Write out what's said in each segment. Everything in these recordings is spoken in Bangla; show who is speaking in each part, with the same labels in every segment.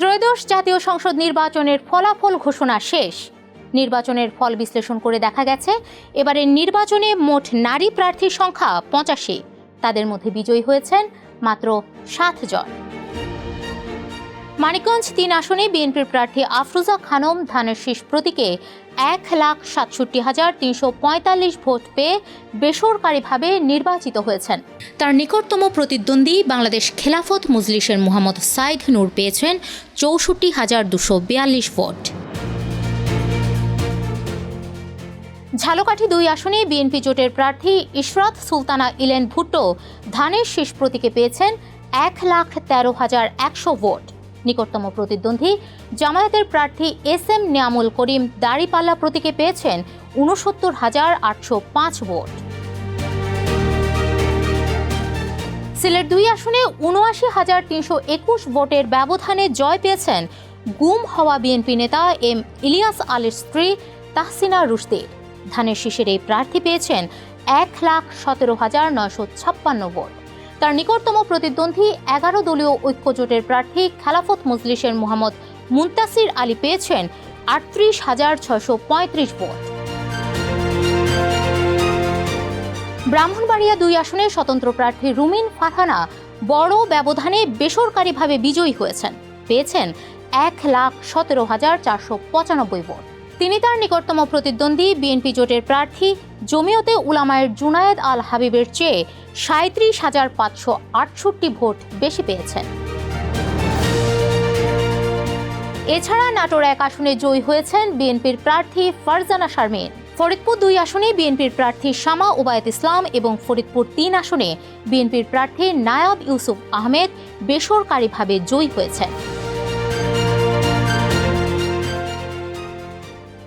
Speaker 1: ত্রয়োদশ জাতীয় সংসদ নির্বাচনের ফলাফল ঘোষণা শেষ। নির্বাচনের ফল বিশ্লেষণ করে দেখা গেছে এবারের নির্বাচনে মোট নারী প্রার্থীর সংখ্যা ৮৫। তাদের মধ্যে বিজয়ী হয়েছেন মাত্র ৭ জন। মানিকগঞ্জ ৩ আসনে বিএনপির প্রার্থী আফরোজা খানম ধানের শীষ প্রতীকে ১,৬৭,৩৪৫ ভোট পেয়ে বেসরকারিভাবে নির্বাচিত হয়েছেন। তার নিকটতম প্রতিদ্বন্দ্বী বাংলাদেশ খেলাফত মজলিসের মোহাম্মদ সাইদ নূর পেয়েছেন ৬৪,২৪২ ভোট। ঝালকাঠি ২ আসনে বিএনপি জোটের প্রার্থী ইশরাত সুলতানা ইলেন ভুট্টো ধানের শীষ প্রতীকে পেয়েছেন ১,১৩,১০০ ভোট। নিকটতম প্রতিদ্বন্দ্বী জামায়াতের প্রার্থী এস.এম. নিয়ামুল করিম দাঁড়িপাল্লা প্রতীকে পেয়েছেন ৬৯,৮০৫ ভোট। সিলেট ২ আসনে ৭৯,৩২১ ভোটের ব্যবধানে জয় পেয়েছেন গুম হওয়া বিএনপি নেতা এম ইলিয়াস আলীর স্ত্রী তাহসিনা রুশদীর। ধানের শীষের এই প্রার্থী পেয়েছেন ১,১৭,৯৫৬ ভোট। তার নিকটতম প্রতিদ্বন্দ্বী ১১ দলীয় ঐক্য জোটের প্রার্থী খেলাফত মজলিসের মোহাম্মদ মুনতাসির আলী পেয়েছেন ৩৮,৬৩৫ ভোট। ব্রাহ্মণবাড়িয়া ২ আসনে স্বতন্ত্র প্রার্থী রুমিন ফারহানা বড় ব্যবধানে বেসরকারিভাবে বিজয়ী হয়েছেন, পেয়েছেন ১,১৭,৪৯৫ ভোট। তিনি তার নিকটতম প্রতিদ্বন্দ্বী বিএনপি জোটের প্রার্থী জমিয়তে উলামায়ের জুনায়েদ আল হাবিবের চেয়ে ৩৭,৫৬৮ ভোট বেশি পেয়েছেন। এছাড়া নাটোর ১ আসনে জয়ী হয়েছেন বিএনপির প্রার্থী ফারজানা শারমিন। ফরিদপুর ২ আসনে বিএনপির প্রার্থী শামা উবায়েত ইসলাম এবং ফরিদপুর ৩ আসনে বিএনপির প্রার্থী নায়াব ইউসুফ আহমেদ বেসরকারিভাবে জয়ী হয়েছেন।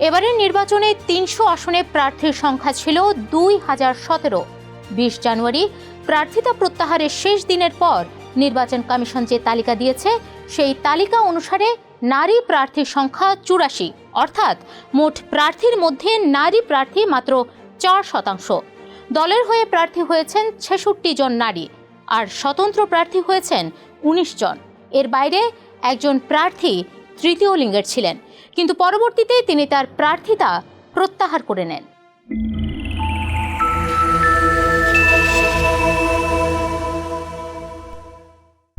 Speaker 1: এবারের নির্বাচনে ৩০০ আসনে প্রার্থীর সংখ্যা ছিল ২,০১৭। ২০ জানুয়ারি প্রার্থিতা প্রত্যাহারের শেষ দিনের পর নির্বাচন কমিশন যে তালিকা দিয়েছে সেই তালিকা অনুসারে নারী প্রার্থীর সংখ্যা ৮৪, অর্থাৎ মোট প্রার্থীর মধ্যে নারী প্রার্থী মাত্র ৪%। দলের হয়ে প্রার্থী হয়েছেন ৬৬ জন নারী, আর স্বতন্ত্র প্রার্থী হয়েছেন ১৯ জন। এর বাইরে একজন প্রার্থী তৃতীয় লিঙ্গের ছিলেন, কিন্তু পরবর্তীতে তিনি তার প্রার্থিতা প্রত্যাহার করে নেন।